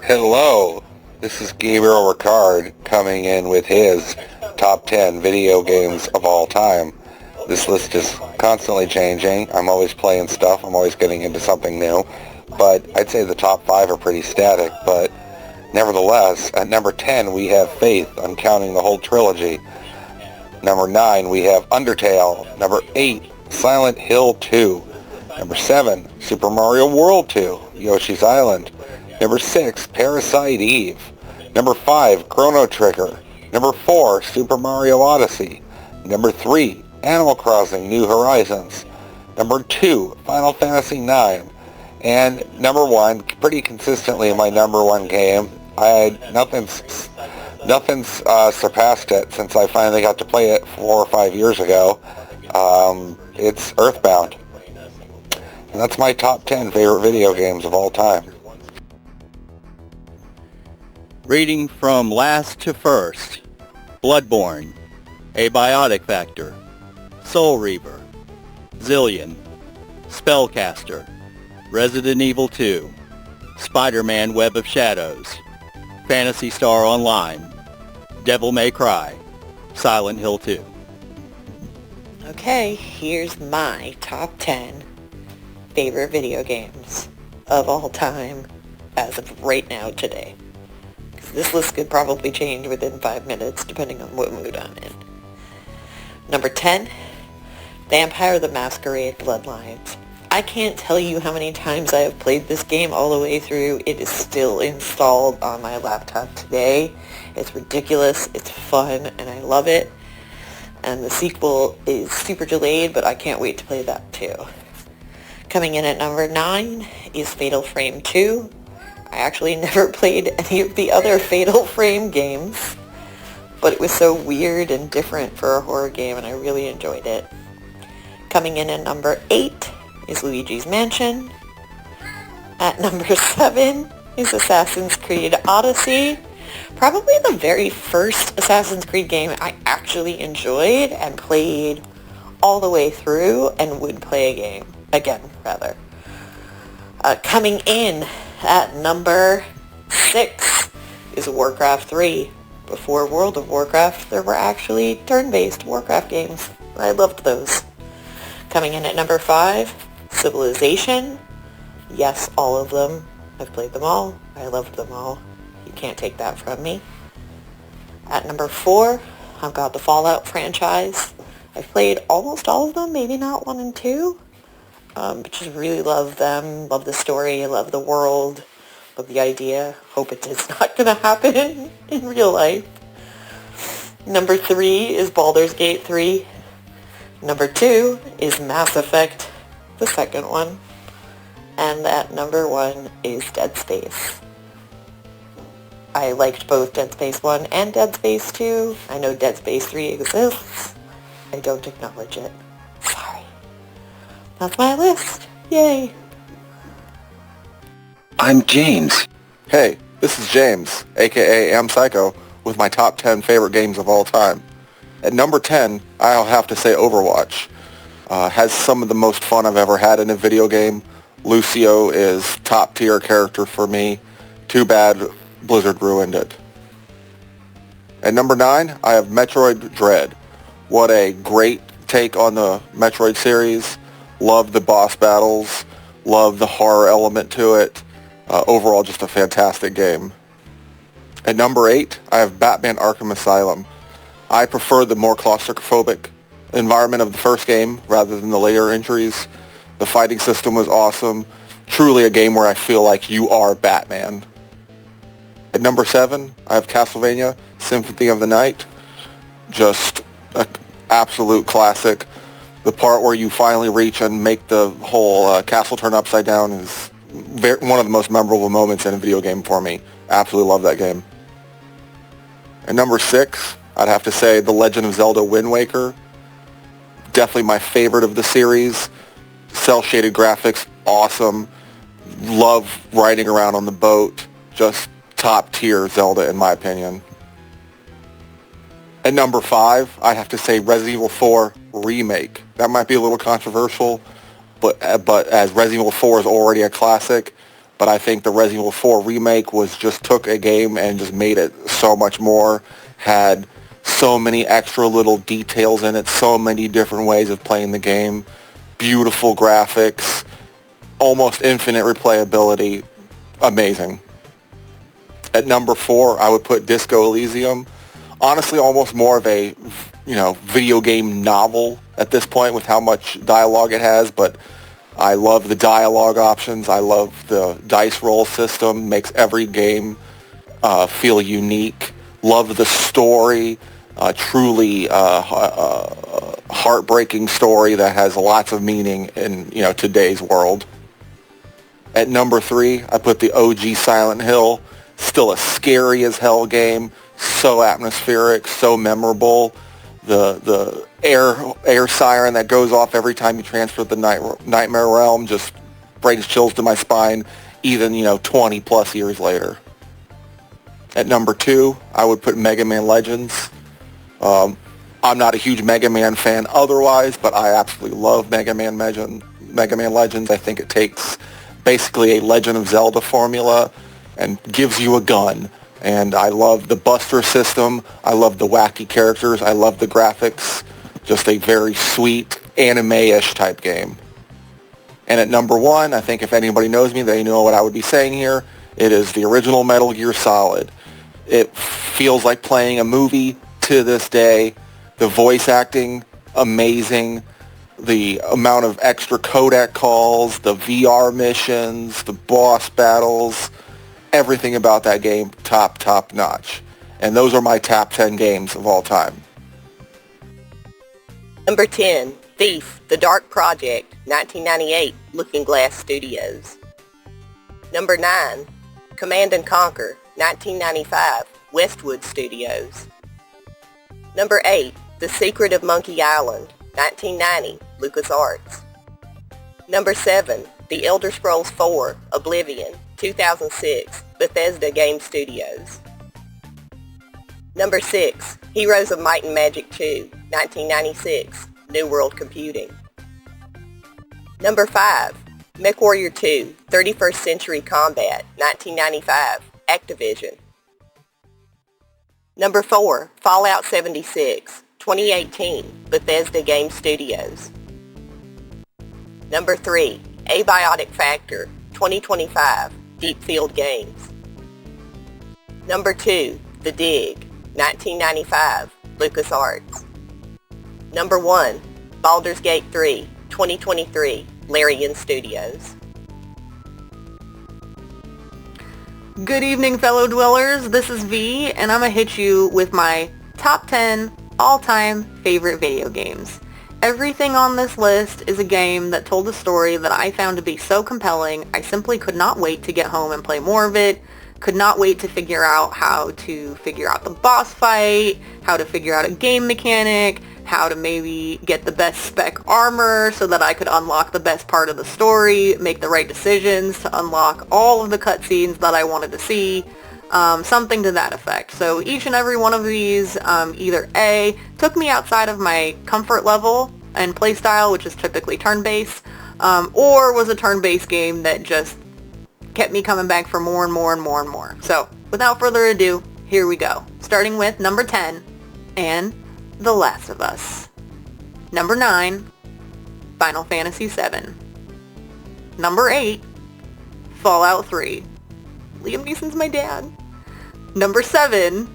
Hello, this is Gabriel Ricard coming in with his top 10 video games of all time. This list is constantly changing. I'm always playing stuff. I'm always getting into something new. But I'd say the top 5 are pretty static. But nevertheless, at number 10 we have Faith. I'm counting the whole trilogy. Number 9 we have Undertale. Number 8, Silent Hill 2. Number 7, Super Mario World 2, Yoshi's Island. Number 6, Parasite Eve. Number 5, Chrono Trigger. Number 4, Super Mario Odyssey. Number 3, Animal Crossing New Horizons. Number 2, Final Fantasy IX. And number 1, pretty consistently my number 1 game. Nothing's surpassed it since I finally got to play it 4 or 5 years ago. It's Earthbound. And that's my top 10 favorite video games of all time. Reading from last to first: Bloodborne, Abiotic Factor, Soul Reaver, Zillion, Spellcaster, Resident Evil 2, Spider-Man Web of Shadows, Phantasy Star Online, Devil May Cry, Silent Hill 2. Okay, here's my top 10 favorite video games of all time as of right now today. This list could probably change within 5 minutes depending on what mood I'm in. Number 10, Vampire the Masquerade Bloodlines. I can't tell you how many times I have played this game all the way through. It is still installed on my laptop today. It's ridiculous, it's fun, and I love it. And the sequel is super delayed, but I can't wait to play that too. Coming in at number 9 is Fatal Frame 2. I actually never played any of the other Fatal Frame games, but it was so weird and different for a horror game, and I really enjoyed it. Coming in at number 8 is Luigi's Mansion. At number 7 is Assassin's Creed Odyssey. Probably the very first Assassin's Creed game I actually enjoyed and played all the way through and would play again. Coming in at number 6 is Warcraft 3. Before World of Warcraft, there were actually turn-based Warcraft games. I loved those. Coming in at number 5, Civilization. Yes, all of them. I've played them all. I loved them all. You can't take that from me. At number 4, I've got the Fallout franchise. I've played almost all of them, maybe not 1 and 2. But just really love them, love the story, love the world, love the idea. Hope it's not going to happen in real life. Number 3 is Baldur's Gate 3. Number 2 is Mass Effect, the second one. And at number 1 is Dead Space. I liked both Dead Space 1 and Dead Space 2. I know Dead Space 3 exists. I don't acknowledge it. Sorry. That's my list. Yay. I'm James. Hey, this is James, aka Am Psycho, with my top 10 favorite games of all time. At number 10, I'll have to say Overwatch. Has some of the most fun I've ever had in a video game. Lucio is top tier character for me. Too bad Blizzard ruined it. At number 9, I have Metroid Dread. What a great take on the Metroid series. Love the boss battles. Love the horror element to it. Overall, just a fantastic game. At number 8, I have Batman Arkham Asylum. I prefer the more claustrophobic environment of the first game rather than the later entries. The fighting system was awesome. Truly a game where I feel like you are Batman. At number 7, I have Castlevania Symphony of the Night. Just an absolute classic. The part where you finally reach and make the whole castle turn upside down is one of the most memorable moments in a video game for me. Absolutely love that game. At number 6, I'd have to say The Legend of Zelda Wind Waker. Definitely my favorite of the series. Cel-shaded graphics, awesome. Love riding around on the boat. Just top tier Zelda in my opinion. At number 5, I have to say Resident Evil 4 Remake. That might be a little controversial, but as Resident Evil 4 is already a classic, but I think the Resident Evil 4 remake just took a game and just made it so much more, had so many extra little details in it, so many different ways of playing the game, beautiful graphics, almost infinite replayability, amazing. At number 4, I would put Disco Elysium. Honestly, almost more of a, video game novel at this point with how much dialogue it has, but I love the dialogue options. I love the dice roll system. Makes every game feel unique. Love the story. Truly heartbreaking story that has lots of meaning in today's world. At number 3, I put the OG Silent Hill. Still a scary as hell game. So atmospheric, so memorable. The air siren that goes off every time you transfer the Nightmare Realm just brings chills to my spine, even 20 plus years later. At number 2, I would put Mega Man Legends. I'm not a huge Mega Man fan otherwise, but I absolutely love Mega Man Legends. I think it takes basically a Legend of Zelda formula and gives you a gun. And I love the Buster system. I love the wacky characters. I love the graphics. Just a very sweet anime-ish type game. And at number 1, I think if anybody knows me, they know what I would be saying here. It is the original Metal Gear Solid. It feels like playing a movie to this day. The voice acting, amazing. The amount of extra codec calls, the VR missions, the boss battles, everything about that game, top notch. And those are my top 10 games of all time. Number 10, Thief, The Dark Project, 1998, Looking Glass Studios. Number 9, Command & Conquer, 1995, Westwood Studios. Number 8, The Secret of Monkey Island, 1990, LucasArts. Number 7, The Elder Scrolls 4, Oblivion, 2006, Bethesda Game Studios. Number 6, Heroes of Might and Magic 2, 1996, New World Computing. Number 5, MechWarrior 2, 31st Century Combat, 1995, Activision. Number 4, Fallout 76, 2018, Bethesda Game Studios. Number 3, Abiotic Factor, 2025, Deep Field Games. Number 2, The Dig, 1995, LucasArts. Number 1, Baldur's Gate 3, 2023, Larian Studios. Good evening, fellow dwellers. This is V, and I'm gonna hit you with my top 10 all-time favorite video games. Everything on this list is a game that told a story that I found to be so compelling, I simply could not wait to get home and play more of it, could not wait to figure out how to figure out the boss fight, how to figure out a game mechanic, how to maybe get the best spec armor so that I could unlock the best part of the story, make the right decisions to unlock all of the cutscenes that I wanted to see, something to that effect. So each and every one of these either A, took me outside of my comfort level and playstyle, which is typically turn-based, or was a turn-based game that just kept me coming back for more and more and more and more. So without further ado, here we go. Starting with number 10, and The Last of Us. Number 9, Final Fantasy VII. Number 8, Fallout 3. Liam Neeson's my dad. Number 7,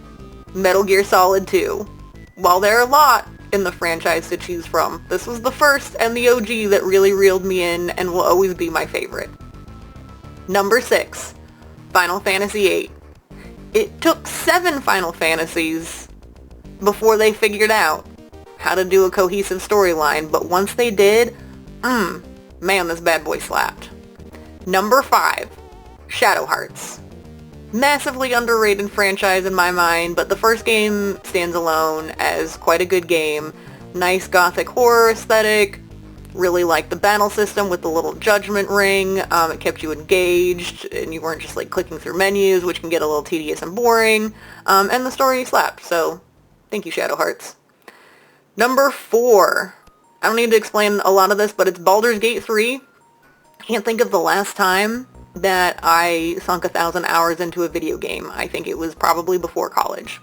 Metal Gear Solid 2. While there are a lot in the franchise to choose from, this was the first and the OG that really reeled me in and will always be my favorite. Number 6, Final Fantasy VIII. It took 7 Final Fantasies before they figured out how to do a cohesive storyline, but once they did, man, this bad boy slapped. Number 5, Shadow Hearts. Massively underrated franchise in my mind, but the first game stands alone as quite a good game. Nice gothic horror aesthetic. Really liked the battle system with the little judgment ring. It kept you engaged and you weren't just like clicking through menus, which can get a little tedious and boring. And the story slapped, so thank you, Shadow Hearts. Number 4. I don't need to explain a lot of this, but it's Baldur's Gate 3. Can't think of the last time that I sunk 1,000 hours into a video game. I think it was probably before college.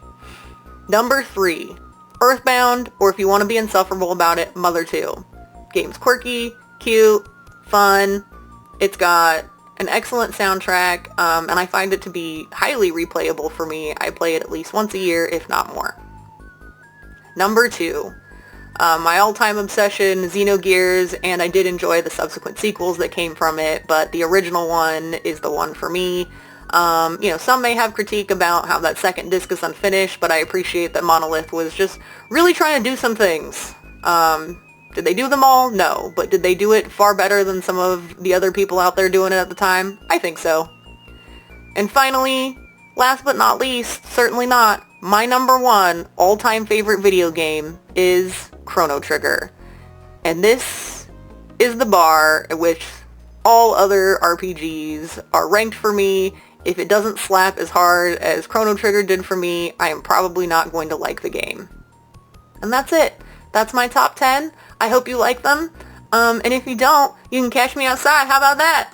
Number 3, Earthbound, or if you want to be insufferable about it, Mother 2. Game's quirky, cute, fun. It's got an excellent soundtrack, and I find it to be highly replayable for me. I play it at least once a year, if not more. Number 2, my all-time obsession, Xenogears, and I did enjoy the subsequent sequels that came from it, but the original one is the one for me. Some may have critique about how that second disc is unfinished, but I appreciate that Monolith was just really trying to do some things. Did they do them all? No. But did they do it far better than some of the other people out there doing it at the time? I think so. And finally, last but not least, certainly not, my number 1 all-time favorite video game is Chrono Trigger. And this is the bar at which all other RPGs are ranked for me. If it doesn't slap as hard as Chrono Trigger did for me, I am probably not going to like the game. And that's it. That's my top 10. I hope you like them. And if you don't, you can catch me outside. How about that?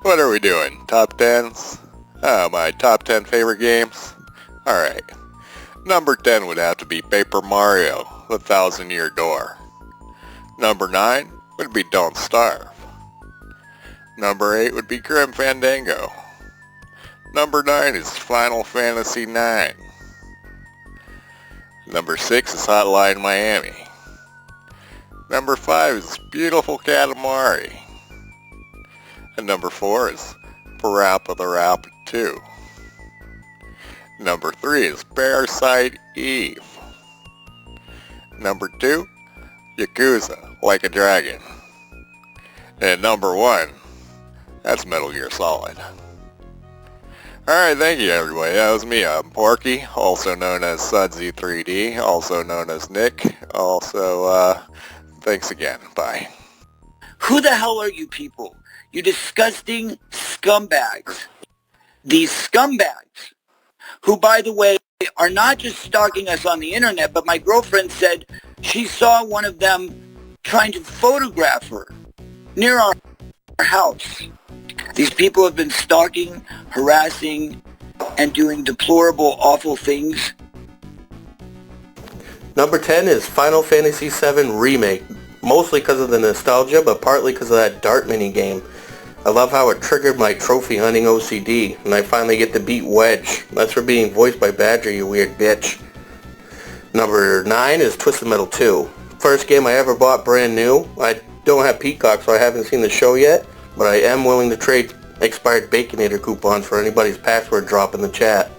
What are we doing? Top 10s? Oh, my top 10 favorite games? Alright. Number 10 would have to be Paper Mario, The Thousand Year Door. Number 9 would be Don't Starve. Number 8 would be Grim Fandango. Number 9 is Final Fantasy IX. Number 6 is Hotline Miami. Number 5 is Beautiful Katamari. And number 4 is Parappa the Rapid 2. Number 3 is Parasite Eve. Number 2, Yakuza, Like a Dragon. And number 1, that's Metal Gear Solid. Alright, thank you everybody. That was me. I'm Porky, also known as Sudsy3D, also known as Nick. Also, thanks again. Bye. Who the hell are you people? You disgusting scumbags. These scumbags, who, by the way, are not just stalking us on the internet, but my girlfriend said she saw one of them trying to photograph her near our house. These people have been stalking, harassing, and doing deplorable, awful things. Number 10 is Final Fantasy VII Remake, mostly because of the nostalgia, but partly because of that dart minigame. I love how it triggered my trophy hunting OCD, and I finally get to beat Wedge. That's for being voiced by Badger, you weird bitch. Number 9 is Twisted Metal 2. First game I ever bought brand new. I don't have Peacock, so I haven't seen the show yet, but I am willing to trade expired Baconator coupons for anybody's password drop in the chat.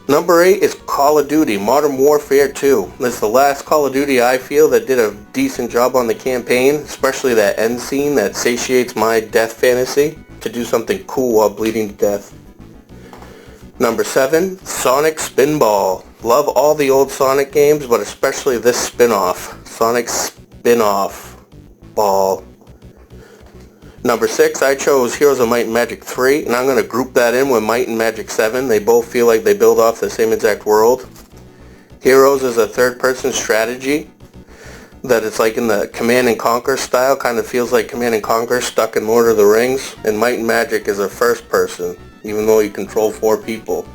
Number 8 is Call of Duty Modern Warfare 2. This is the last Call of Duty I feel that did a decent job on the campaign, especially that end scene that satiates my death fantasy to do something cool while bleeding to death. Number 7, Sonic Spinball. Love all the old Sonic games, but especially this spin-off, Sonic Spin-Off Ball. Number 6, I chose Heroes of Might and Magic 3, and I'm going to group that in with Might and Magic 7. They both feel like they build off the same exact world. Heroes is a third-person strategy that it's like in the Command and Conquer style, kind of feels like Command and Conquer stuck in Lord of the Rings. And Might and Magic is a first-person, even though you control 4 people.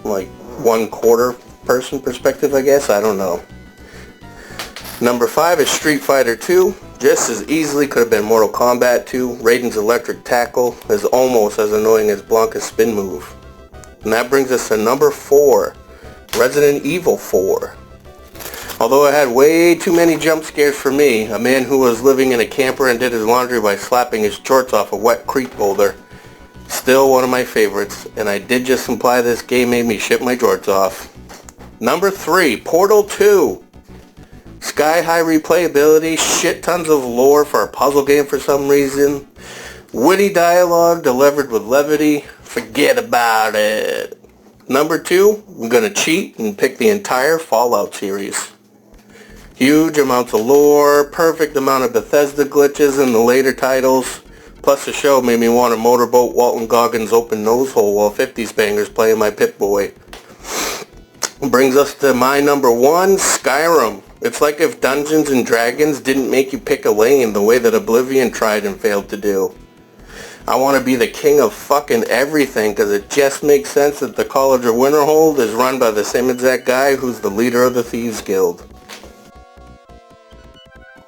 Like 1/4 person perspective, I guess? I don't know. Number 5 is Street Fighter 2. Just as easily could have been Mortal Kombat 2. Raiden's electric tackle is almost as annoying as Blanca's spin move. And that brings us to number 4, Resident Evil 4. Although it had way too many jump scares for me, a man who was living in a camper and did his laundry by slapping his shorts off a wet creek boulder. Still one of my favorites, and I did just imply this game made me shit my jorts off. Number 3, Portal 2. Sky-high replayability, shit tons of lore for a puzzle game for some reason. Witty dialogue delivered with levity. Forget about it. Number 2, I'm going to cheat and pick the entire Fallout series. Huge amounts of lore, perfect amount of Bethesda glitches in the later titles. Plus the show made me want to motorboat Walton Goggins' open nose hole while 50s bangers playing my Pip-Boy. Brings us to my number 1, Skyrim. It's like if Dungeons and Dragons didn't make you pick a lane the way that Oblivion tried and failed to do. I want to be the king of fucking everything because it just makes sense that the College of Winterhold is run by the same exact guy who's the leader of the Thieves Guild.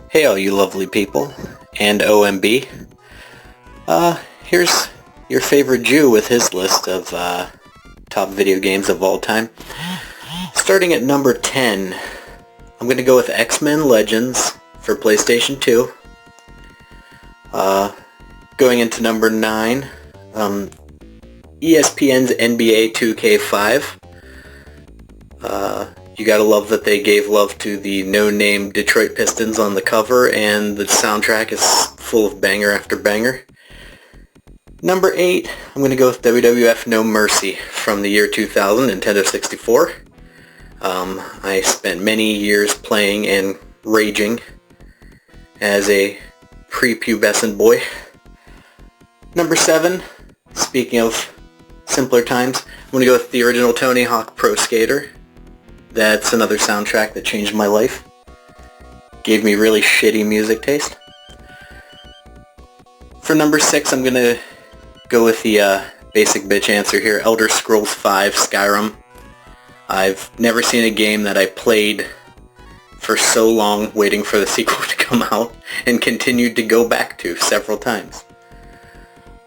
Hey all you lovely people, and OMB. Here's your favorite Jew with his list of top video games of all time. Starting at number 10, I'm going to go with X-Men Legends for PlayStation 2. Going into number 9, ESPN's NBA 2K5. You gotta love that they gave love to the no-name Detroit Pistons on the cover, and the soundtrack is full of banger after banger. Number 8, I'm going to go with WWF No Mercy from the year 2000, Nintendo 64. I spent many years playing and raging as a prepubescent boy. Number 7, speaking of simpler times, I'm going to go with the original Tony Hawk Pro Skater. That's another soundtrack that changed my life. Gave me really shitty music taste. For number 6, I'm going to go with the basic bitch answer here, Elder Scrolls V Skyrim. I've never seen a game that I played for so long waiting for the sequel to come out and continued to go back to several times.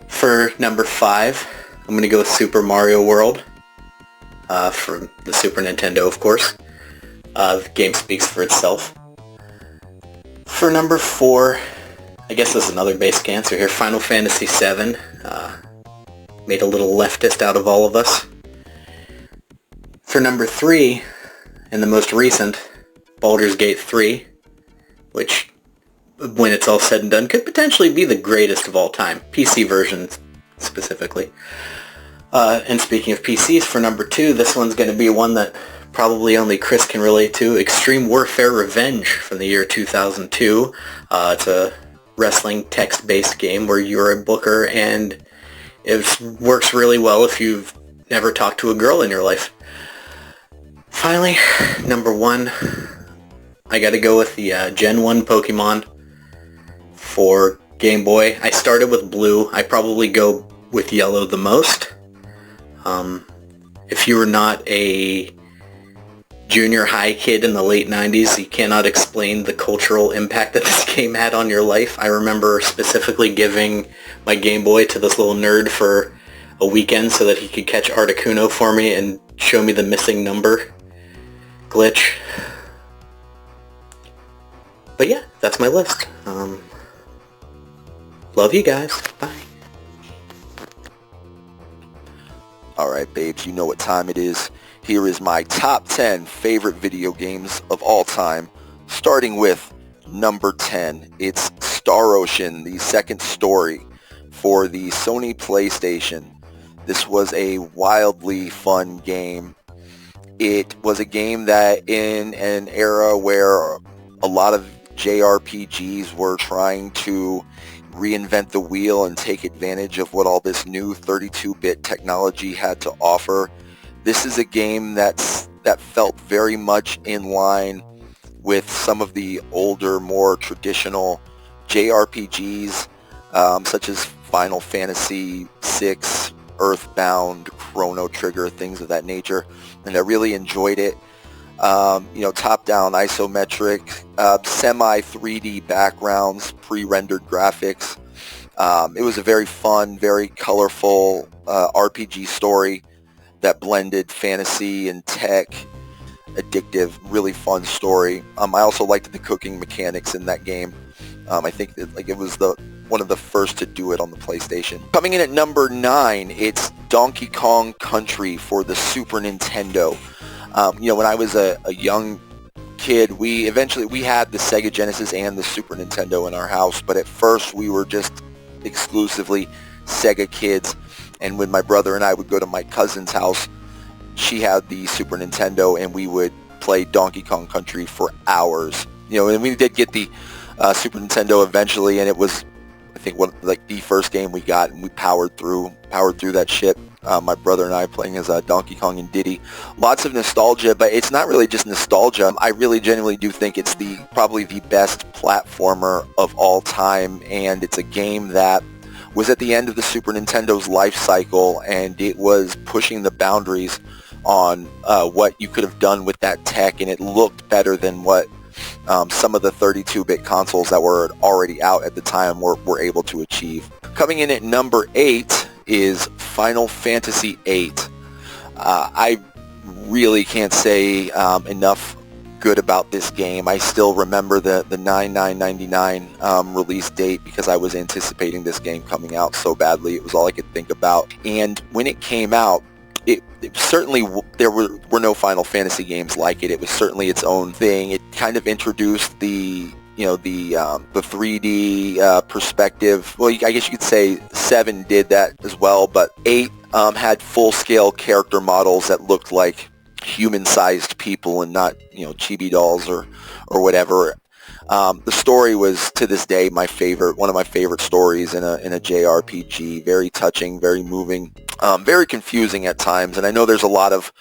For number 5, I'm going to go with Super Mario World. From the Super Nintendo, of course. The game speaks for itself. For number 4, I guess this is another basic answer here, Final Fantasy VII. Made a little leftist out of all of us. For number 3, and the most recent, Baldur's Gate 3, which, when it's all said and done, could potentially be the greatest of all time. PC version, specifically. And speaking of PCs, for number 2, this one's going to be one that probably only Chris can relate to, Extreme Warfare Revenge from the year 2002. It's a wrestling text-based game where you're a booker, and it works really well if you've never talked to a girl in your life. Finally, number 1, I got to go with the Gen 1 Pokemon for Game Boy. I started with Blue. I probably go with Yellow the most. If you were not a junior high kid in the late 90s, you cannot explain the cultural impact that this game had on your life. I remember specifically giving my Game Boy to this little nerd for a weekend so that he could catch Articuno for me and show me the missing number glitch. But yeah, that's my list. Love you guys. Bye. Alright babes, you know what time it is. Here is my top 10 favorite video games of all time, starting with number 10. It's Star Ocean, the second story for the Sony PlayStation. This was a wildly fun game. It was a game that in an era where a lot of JRPGs were trying to reinvent the wheel and take advantage of what all this new 32-bit technology had to offer. This is a game that felt very much in line with some of the older, more traditional JRPGs, such as Final Fantasy VI, Earthbound, Chrono Trigger, things of that nature, and I really enjoyed it. Top-down isometric, semi-3D backgrounds, pre-rendered graphics. It was a very fun, very colorful RPG story that blended fantasy and tech. Addictive, really fun story. I also liked the cooking mechanics in that game. I think that, it was one of the first to do it on the PlayStation. Coming in at number 9, it's Donkey Kong Country for the Super Nintendo. When I was a young kid, we had the Sega Genesis and the Super Nintendo in our house, but at first we were just exclusively Sega kids. And when my brother and I would go to my cousin's house, she had the Super Nintendo, and we would play Donkey Kong Country for hours. And we did get the Super Nintendo eventually, and it was, I think the first game we got, and we powered through that shit. My brother and I playing as Donkey Kong and Diddy. Lots of nostalgia, but it's not really just nostalgia. I really genuinely do think it's probably the best platformer of all time, and it's a game that was at the end of the Super Nintendo's life cycle, and it was pushing the boundaries on what you could have done with that tech, and it looked better than what some of the 32-bit consoles that were already out at the time were able to achieve. Coming in at number 8 is Final Fantasy VIII. I really can't say enough good about this game. I still remember the 9/9/99 release date because I was anticipating this game coming out so badly. It was all I could think about. And when it came out, it certainly, there were no Final Fantasy games like it. It was certainly its own thing. It kind of introduced the 3D perspective. Well, I guess you could say 7 did that as well, but 8 had full-scale character models that looked like human-sized people and not, chibi dolls or whatever. The story was, to this day, one of my favorite stories in a JRPG. Very touching, very moving, very confusing at times. And I know there's a lot of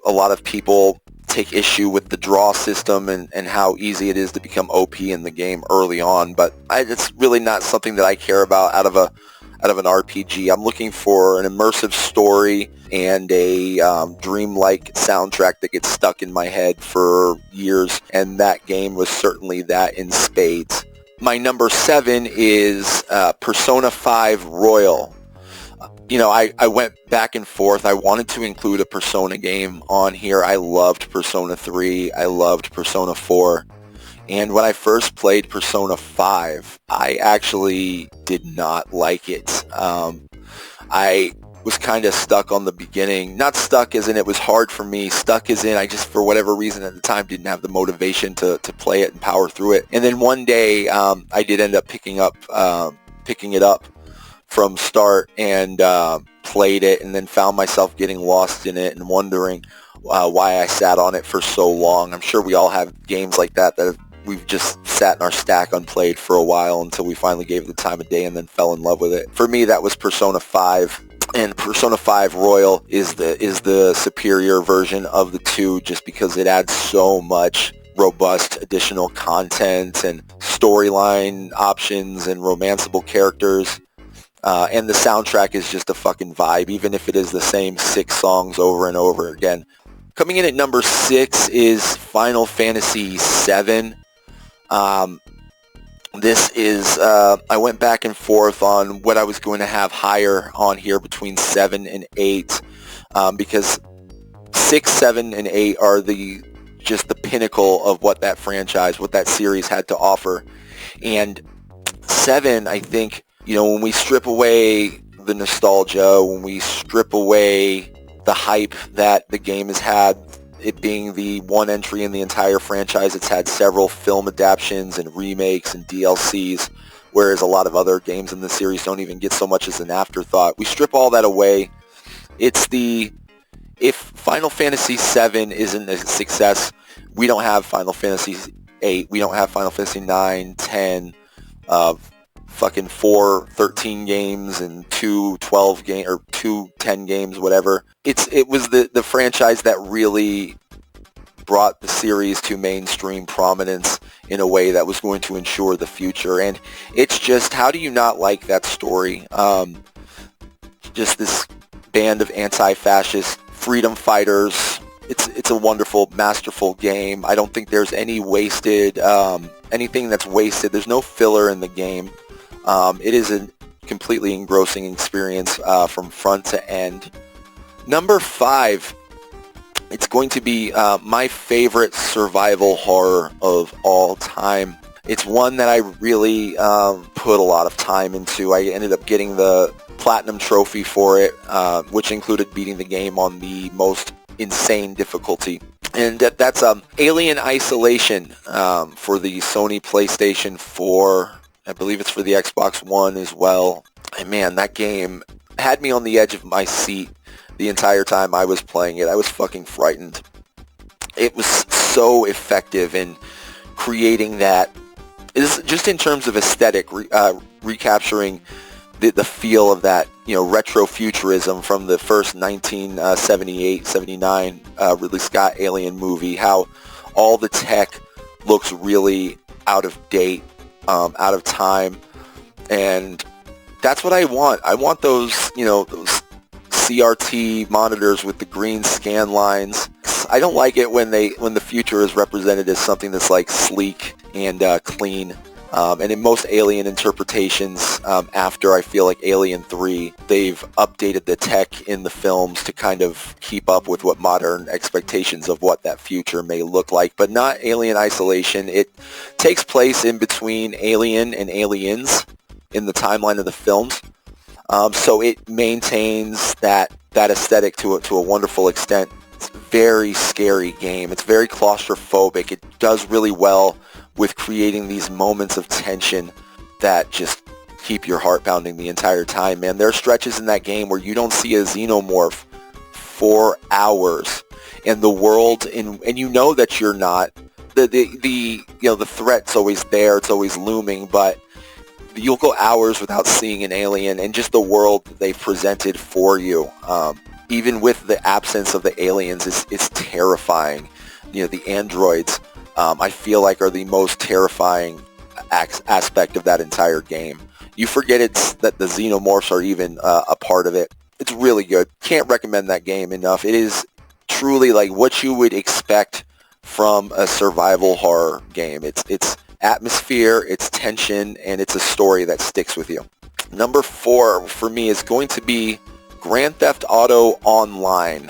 people take issue with the draw system and how easy it is to become OP in the game early on, but it's really not something that I care about out of an RPG. I'm looking for an immersive story and a dreamlike soundtrack that gets stuck in my head for years, and that game was certainly that in spades. My number 7 is Persona 5 Royal. I went back and forth. I wanted to include a Persona game on here. I loved Persona 3. I loved Persona 4. And when I first played Persona 5, I actually did not like it. I was kind of stuck on the beginning. Not stuck as in it was hard for me. Stuck as in I just, for whatever reason at the time, didn't have the motivation to play it and power through it. And then one day, I did end up picking it up from start and played it, and then found myself getting lost in it and wondering why I sat on it for so long. I'm sure we all have games like that we've just sat in our stack unplayed for a while until we finally gave it the time of day and then fell in love with it. For me, that was Persona 5, and Persona 5 Royal is the superior version of the two, just because it adds so much robust additional content and storyline options and romanceable characters. And the soundtrack is just a fucking vibe, even if it is the same 6 songs over and over again. Coming in at number 6 is Final Fantasy VII. This is, I went back and forth on what I was going to have higher on here between 7 and 8, because 6, 7, and 8 are just the pinnacle of what that franchise, what that series had to offer. And 7, I think, when we strip away the nostalgia, when we strip away the hype that the game has had, it being the one entry in the entire franchise, it's had several film adaptations and remakes and DLCs, whereas a lot of other games in the series don't even get so much as an afterthought. We strip all that away. If Final Fantasy VII isn't a success, we don't have Final Fantasy VIII, we don't have Final Fantasy 9, 10, fucking 4 13 games and 2 12 game or 2 10 games, whatever. It was the franchise that really brought the series to mainstream prominence in a way that was going to ensure the future. And it's just, how do you not like that story? Just this band of anti-fascist freedom fighters. It's a wonderful, masterful game. I don't think there's anything that's wasted. There's no filler in the game. It is a completely engrossing experience from front to end. Number 5, it's going to be my favorite survival horror of all time. It's one that I really put a lot of time into. I ended up getting the Platinum Trophy for it, which included beating the game on the most insane difficulty. And that's Alien Isolation for the Sony PlayStation 4. I believe it's for the Xbox One as well. And man, that game had me on the edge of my seat the entire time I was playing it. I was fucking frightened. It was so effective in creating that, just in terms of aesthetic, recapturing the feel of that, retro futurism from the first 1978, 79 Ridley Scott Alien movie, how all the tech looks really out of date, out of time, and that's what I want. I want those, those CRT monitors with the green scan lines. I don't like it when the future is represented as something that's like sleek and clean. And in most Alien interpretations, after I feel like Alien 3, they've updated the tech in the films to kind of keep up with what modern expectations of what that future may look like, but not Alien Isolation. It takes place in between Alien and Aliens in the timeline of the films. So it maintains that aesthetic to a wonderful extent. It's a very scary game. It's very claustrophobic. It does really well with creating these moments of tension that just keep your heart pounding the entire time, man. There are stretches in that game where you don't see a xenomorph for hours, and the world, and you know that you're not. The threat's always there. It's always looming, but you'll go hours without seeing an alien, and just the world that they've presented for you, even with the absence of the aliens, is terrifying. The androids, I feel like, are the most terrifying aspect of that entire game. You forget that the xenomorphs are even a part of it. It's really good. Can't recommend that game enough. It is truly like what you would expect from a survival horror game. It's atmosphere, it's tension, and it's a story that sticks with you. Number 4 for me is going to be Grand Theft Auto Online,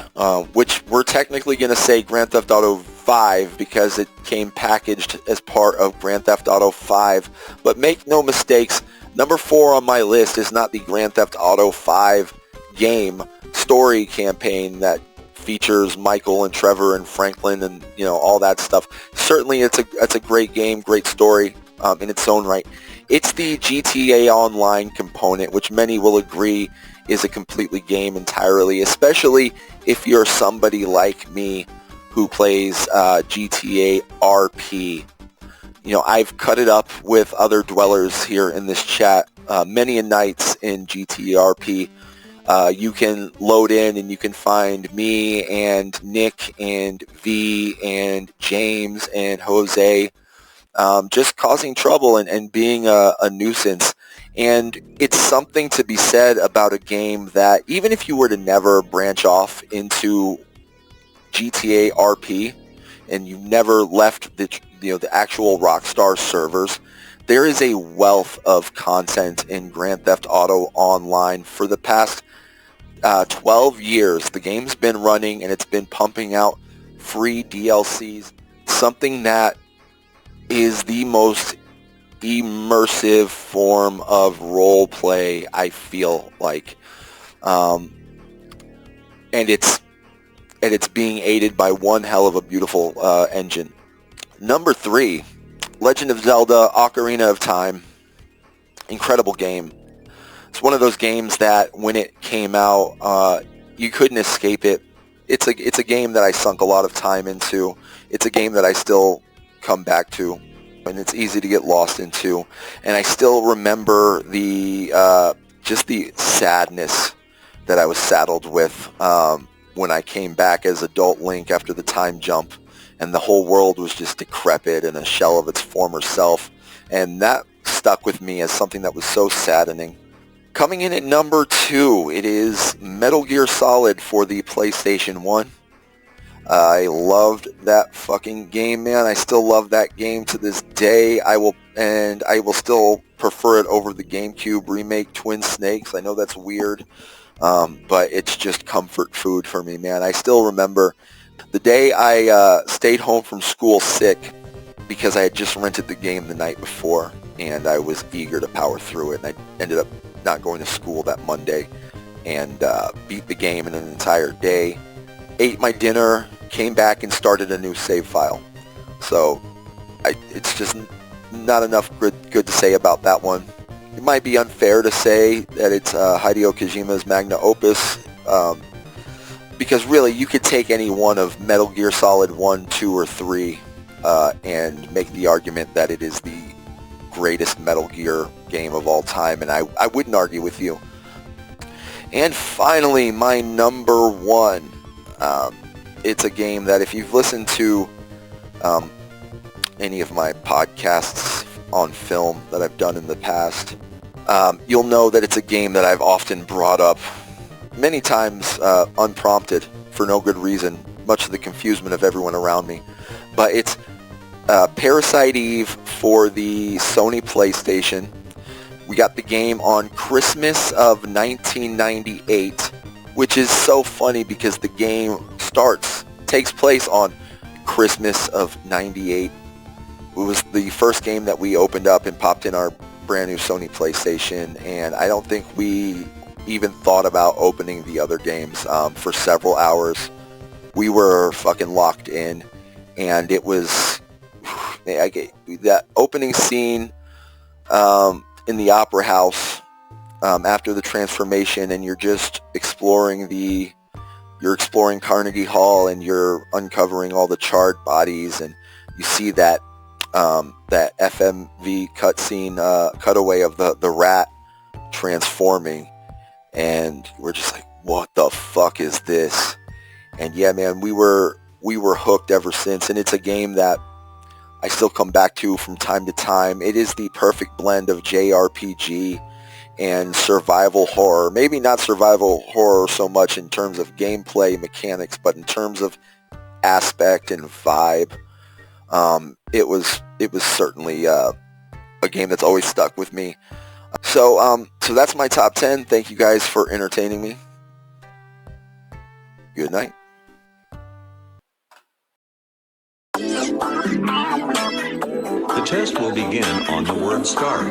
which we're technically going to say Grand Theft Auto 5 because it came packaged as part of Grand Theft Auto 5. But make no mistakes, number 4 on my list is not the Grand Theft Auto 5 game story campaign that features Michael and Trevor and Franklin and all that stuff. Certainly it's a great game, great story in its own right. It's the GTA Online component, which many will agree is a completely game entirely, especially if you're somebody like me who plays GTA RP. I've cut it up with other dwellers here in this chat many a nights in GTA RP. You can load in and you can find me and Nick and V and James and Jose just causing trouble and being a nuisance. And it's something to be said about a game that even if you were to never branch off into GTA RP and you never left the actual Rockstar servers, there is a wealth of content in Grand Theft Auto Online. For the past 12 years, the game's been running and it's been pumping out free DLCs, something that is the most immersive form of role play, I feel like. And it's being aided by one hell of a beautiful engine. Number 3, Legend of Zelda Ocarina of Time. Incredible game. It's one of those games that when it came out, you couldn't escape it. It's a game that I sunk a lot of time into. It's a game that I still come back to, and it's easy to get lost into. And I still remember just the sadness that I was saddled with when I came back as adult Link after the time jump, and the whole world was just decrepit and a shell of its former self. And that stuck with me as something that was so saddening. Coming in at number 2, it is Metal Gear Solid for the PlayStation 1. I loved that fucking game, man. I still love that game to this day. I will still prefer it over the GameCube remake Twin Snakes. I know that's weird, but it's just comfort food for me, man. I still remember the day I stayed home from school sick because I had just rented the game the night before, and I was eager to power through it, and I ended up not going to school that Monday and beat the game in an entire day, ate my dinner, came back and started a new save file. So it's just not enough good to say about that one. It might be unfair to say that it's Hideo Kojima's magna opus, because really you could take any one of Metal Gear Solid 1, 2, or 3 and make the argument that it is the greatest Metal Gear game of all time, and I wouldn't argue with you. And finally, my number one. It's a game that if you've listened to any of my podcasts on film that I've done in the past, you'll know that it's a game that I've often brought up many times unprompted for no good reason, much to the confusion of everyone around me. But it's Parasite Eve for the Sony PlayStation. We got the game on Christmas of 1998, which is so funny because the game takes place on Christmas of 98. It was the first game that we opened up and popped in our brand new Sony PlayStation, and I don't think we even thought about opening the other games for several hours. We were fucking locked in, and it was that opening scene in the opera house after the transformation, and you're just exploring Carnegie Hall, and you're uncovering all the charred bodies, and you see that FMV cutscene cutaway of the rat transforming, and we're just like, what the fuck is this? And yeah, man, we were hooked ever since, and it's a game that I still come back to from time to time. It is the perfect blend of JRPG and survival horror. Maybe not survival horror so much in terms of gameplay mechanics, but in terms of aspect and vibe. It was certainly a game that's always stuck with me. So that's my top 10. Thank you guys for entertaining me. Good night. The test will begin on the word start.